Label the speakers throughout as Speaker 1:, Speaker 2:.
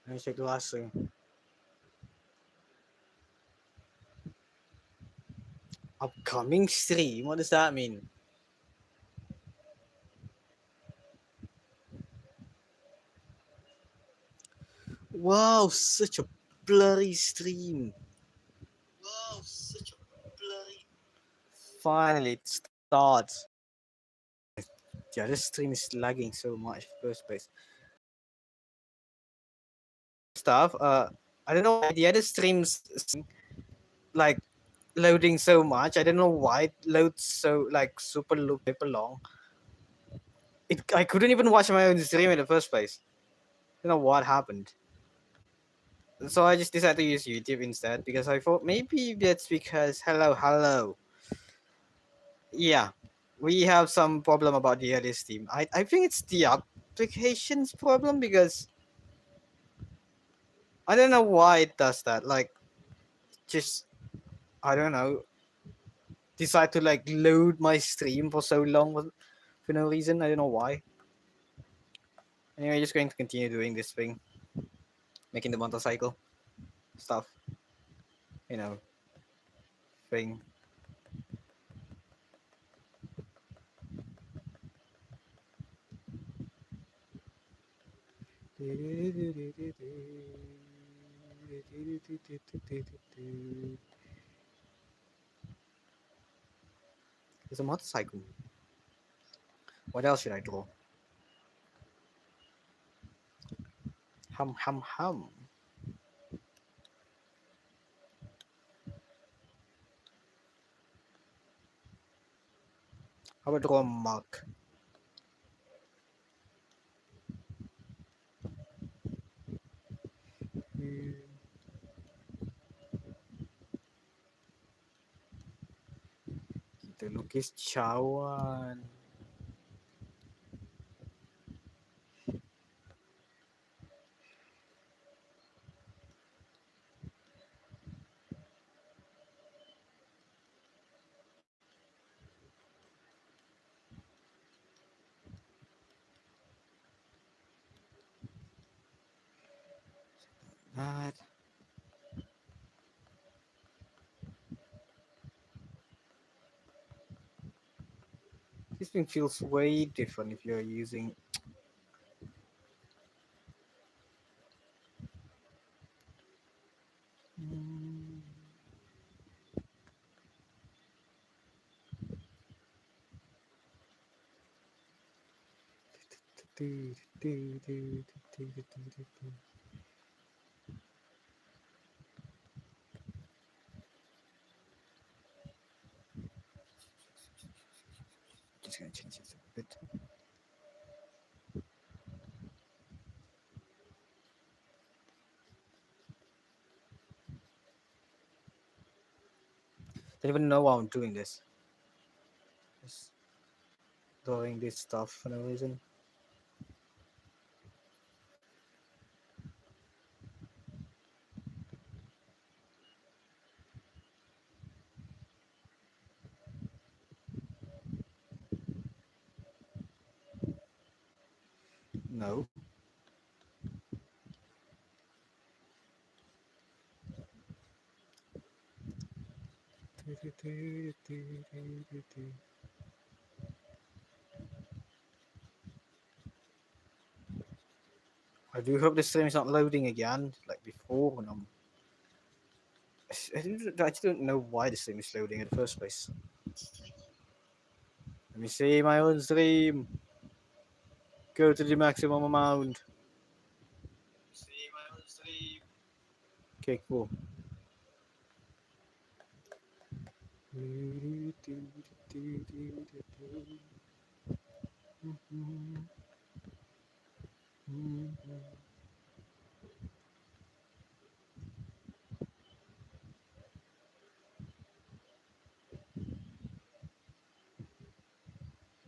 Speaker 1: Let me check the last thing. Upcoming stream? What does that mean? Wow, such a blurry stream. Wow, such a blurry. Finally, it starts. Yeah, this stream is lagging so much in the first place. Stuff. I don't know why the other streams like loading so much. I don't know why it loads so like super long. I couldn't even watch my own stream in the first place. I don't know what happened. So I just decided to use YouTube instead because I thought maybe that's because hello. Yeah, we have some problem about the other Steam. I think it's the application's problem because I don't know why it does that. Like, just I don't know. Decide to like load my stream for so long for no reason. I don't know why. Anyway, just going to continue doing this thing, making the motorcycle stuff. You know, thing. There's a motorcycle. What else should I draw? Hum. How about draw a mug? Kita lukis cawan. That. This thing feels way different if you're using. Just gonna change this a bit. Don't even know why I'm doing this. Just doing this stuff for no reason. No. I do hope this stream is not loading again like before when I just don't know why the stream is loading in the first place. Let me see my own stream. Go to the maximum amount. See my own stream. Okay, cool.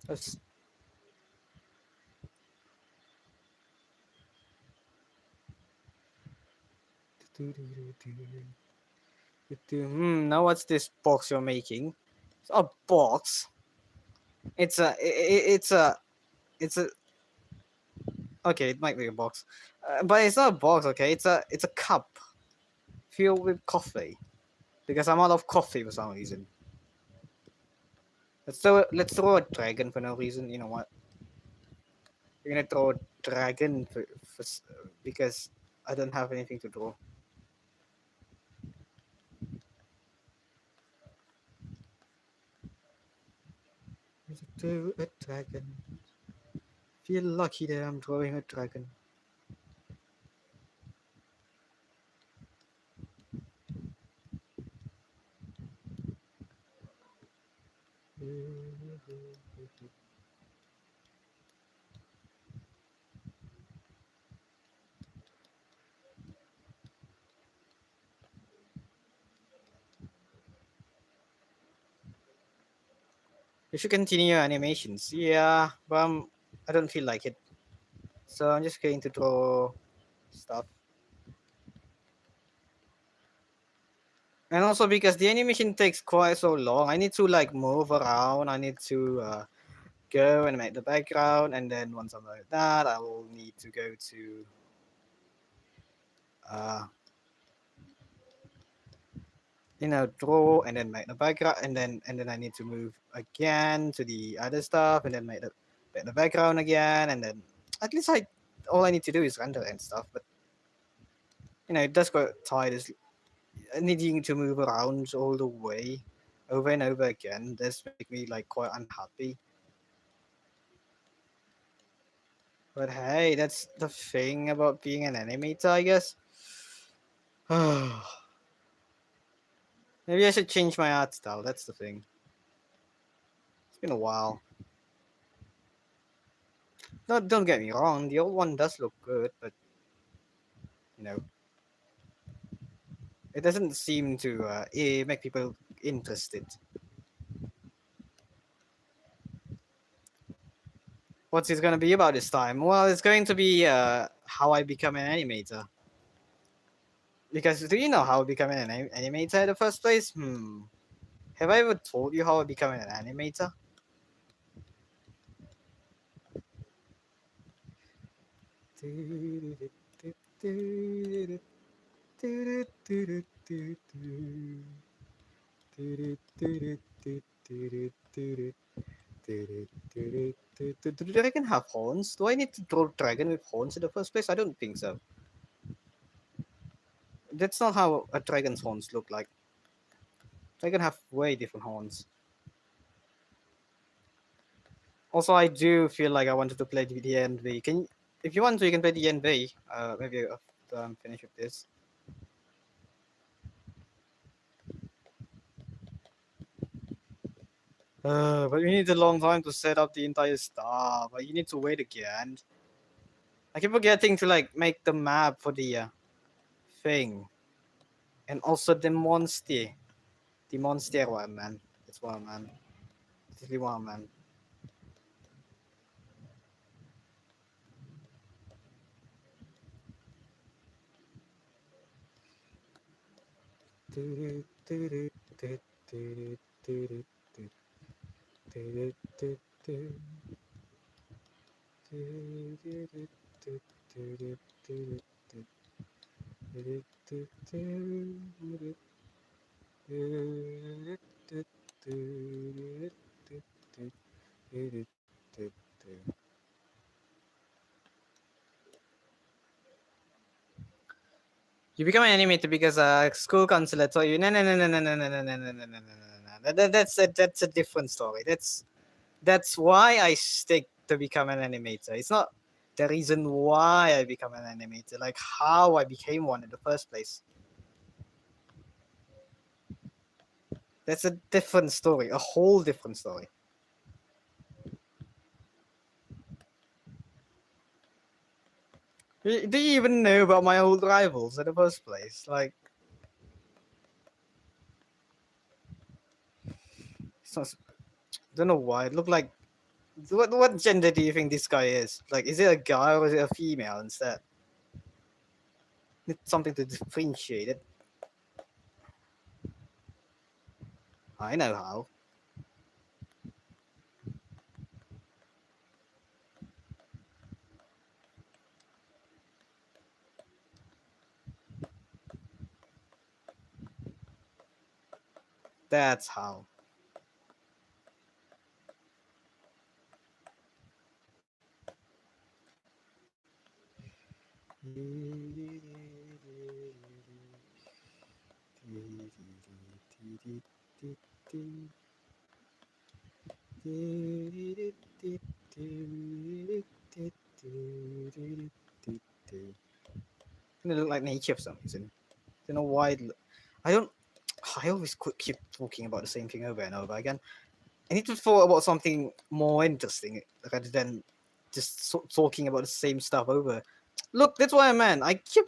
Speaker 1: That's now what's this box you're making? It's a box. It's a Okay, it might be a box, but it's not a box. Okay, it's a cup filled with coffee because I'm out of coffee for some reason. Let's throw a dragon for no reason. You know what? We're gonna throw a dragon because I don't have anything to draw. Let's throw a dragon. Feel lucky that I'm drawing a dragon. You should continue animations. Yeah, but I don't feel like it. So I'm just going to draw stuff. And also because the animation takes quite so long, I need to like move around. I need to go and make the background, and then once I'm like that, I will need to go to uh, draw and then make the background, and then I need to move again to the other stuff, and then make the background again, and then at least all I need to do is render and stuff. But it does get tired. Needing to move around all the way over and over again. This make me like quite unhappy. But hey, that's the thing about being an animator, I guess. Maybe I should change my art style. That's the thing. It's been a while. No, don't get me wrong. The old one does look good, but you know, it doesn't seem to make people interested. What's it gonna be about this time? Well, it's going to be how I become an animator. Because do you know how I become an animator in the first place? Have I ever told you how I become an animator? Do the dragon have horns? Do I need to draw dragon with horns in the first place? I don't think so. That's not how a dragon's horns look like. Dragon have way different horns. Also, I do feel like I wanted to play the DNV. If you want to, you can play the DNV. Maybe after I'm finished with this. But we need a long time to set up the entire stuff. You need to wait again. I keep forgetting to like make the map for the thing, and also the monster. The monster one, man. It's one, man. It's really one, man. You become an animator because school counselor told you no, no, no, no, no, no, no, no, no, no, no, no, no, no, no. That's a different story. That's why I stick to become an animator. It's not the reason why I become an animator, like how I became one in the first place. That's a different story, a whole different story. Do you even know about my old rivals in the first place? Like, don't know why. It looked like. What gender do you think this guy is? Like, is it a guy or is it a female instead? It's something to differentiate it. I know how. That's how. It look like nature for some reason. Don't know why. I don't. I always keep talking about the same thing over and over again. I need to thought about something more interesting rather than just talking about the same stuff over. Look, that's what I meant. I keep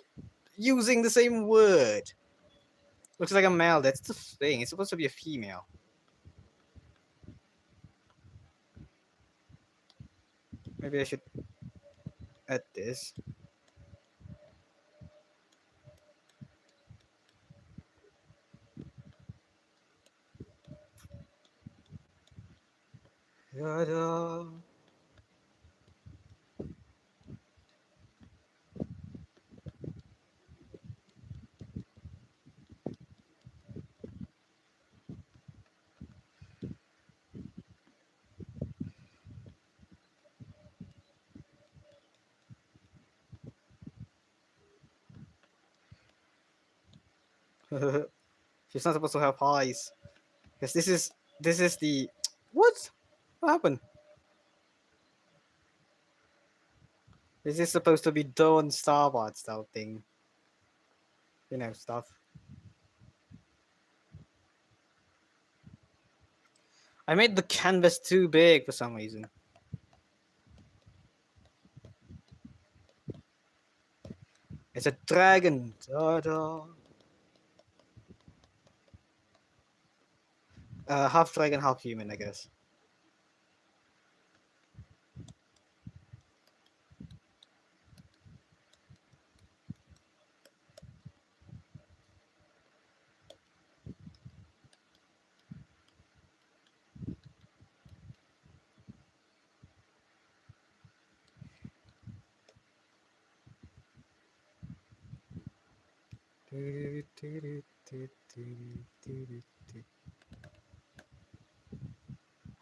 Speaker 1: using the same word. Looks like a male. That's the thing. It's supposed to be a female. Maybe I should add this. Ta-da. She's not supposed to have eyes. Because this is the what? What happened? This is supposed to be Dawn Starboard style thing. You know, stuff. I made the canvas too big for some reason. It's a dragon. Ta-da. Half dragon, half human, I guess.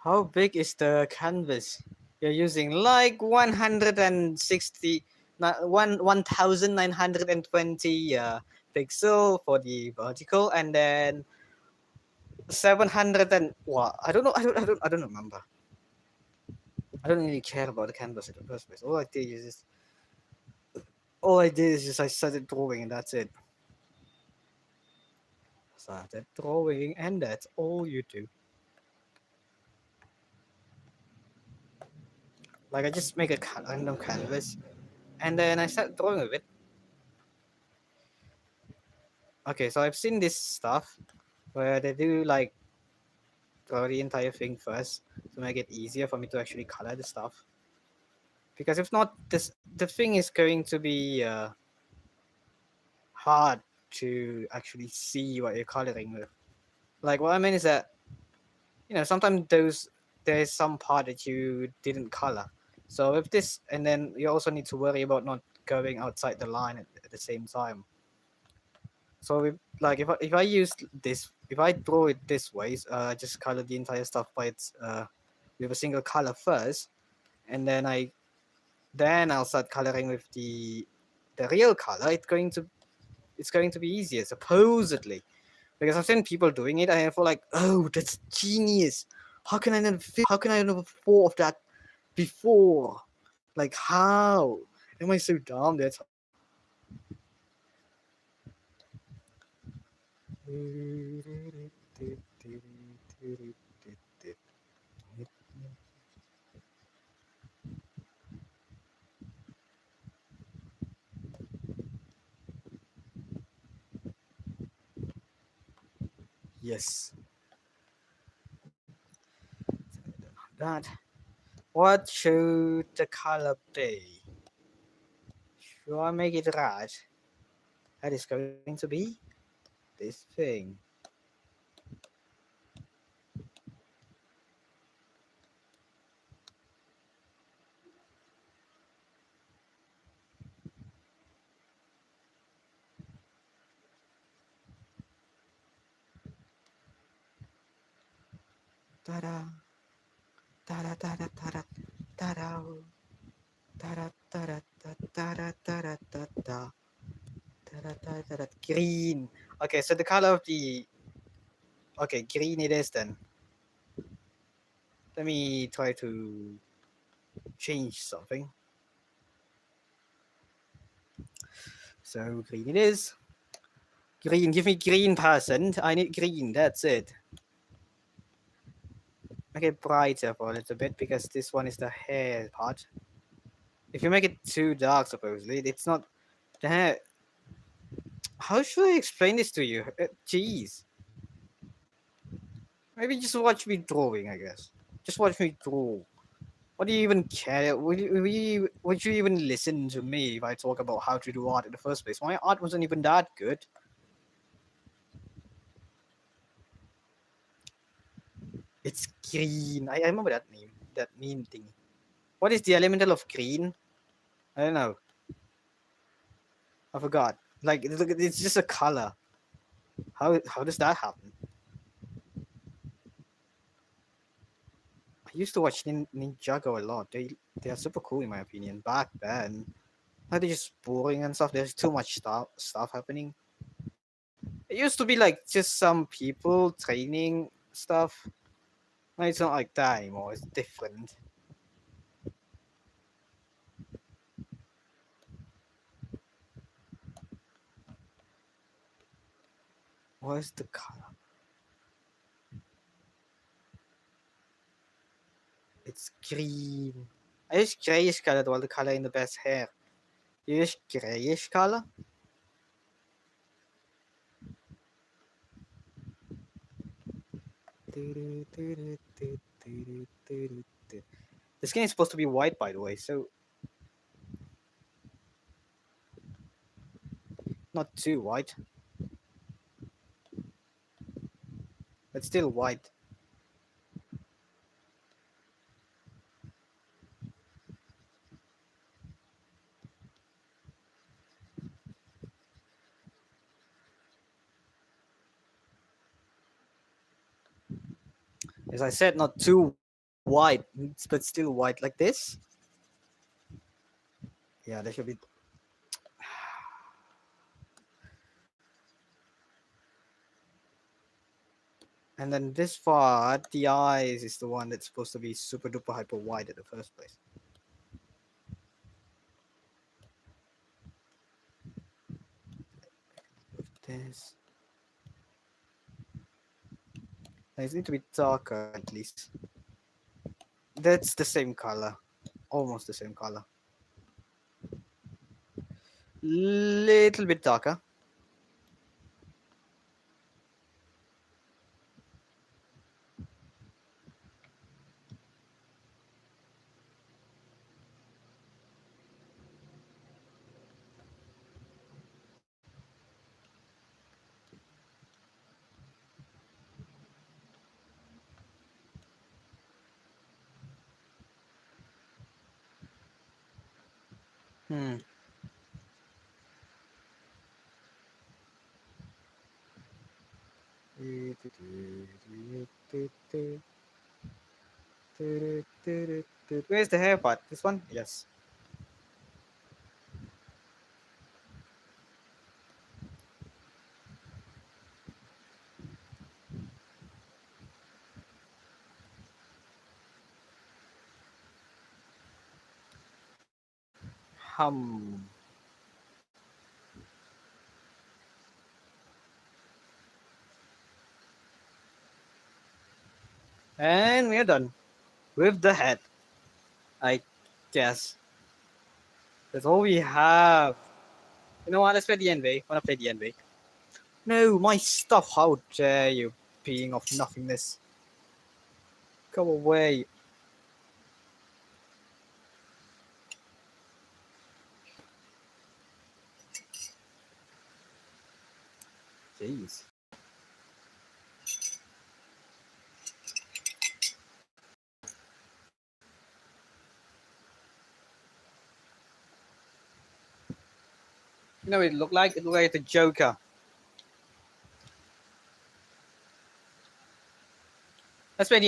Speaker 1: How big is the canvas? You're using like 160, 1920 pixel for the vertical, and then 700 and what? I don't know. I don't remember. I don't really care about the canvas in the first place. All I did is just I started drawing and that's it. Started drawing and that's all you do. Like I just make a random canvas and then I start drawing with it. Okay, so I've seen this stuff where they do like draw the entire thing first to make it easier for me to actually color the stuff. Because if not, the thing is going to be hard to actually see what you're coloring with. Like what I mean is that sometimes there's some part that you didn't color. So if this, and then you also need to worry about not going outside the line at the same time. So if I use this, if I draw it this way, just color the entire stuff by its with a single color first, and then I'll start coloring with the real color. It's going to be easier supposedly, because I've seen people doing it. I feel like, oh, that's genius. How can I never thought of that before? Like, how am I so dumb? That's yes. That. What should the color be? Should I make it red? That is going to be this thing. Ta-da. Ta-da, ta-da, ta-da, ta-da. Ta-da, ta-da, ta-da, ta-da, ta-da. Ta-da, ta-da, ta-da. Green. Okay, so the color of the... Okay, green it is then. Let me try to change something. So green it is. Green, give me green person. I need green, that's it. Make it brighter for a little bit because this one is the hair part. If you make it too dark, supposedly, it's not the hair. How should I explain this to you? Jeez. Maybe just watch me drawing, I guess. Just watch me draw. What do you even care? Would you even listen to me if I talk about how to do art in the first place? My art wasn't even that good. It's green. I remember that name. That meme thing. What is the elemental of green? I don't know. I forgot. Like it's just a color. How does that happen? I used to watch Ninjago a lot. They are super cool in my opinion. Back then, like they're just boring and stuff. There's too much stuff happening. It used to be like just some people training stuff. Now it's not like that anymore. It's different. What is the color? It's green. I use grayish color to all the color in the best hair. You use grayish color? The skin is supposed to be white, by the way, so not too white, but still white. As I said, not too white, but still white like this. Yeah, there should be. And then this part, the eyes is the one that's supposed to be super duper hyper white in the first place. This. It needs to be darker at least. That's the same color, almost the same color. Little bit darker. Hmm. Where's the hair part? This one? Yes. Hum. And we're done with the head. I guess that's all we have. You know what? Let's play the NV. Wanna play the NV? No, my stuff. How dare you, being of nothingness? Go away. Jeez. You know what it looked like? It looked like the Joker. Let's play the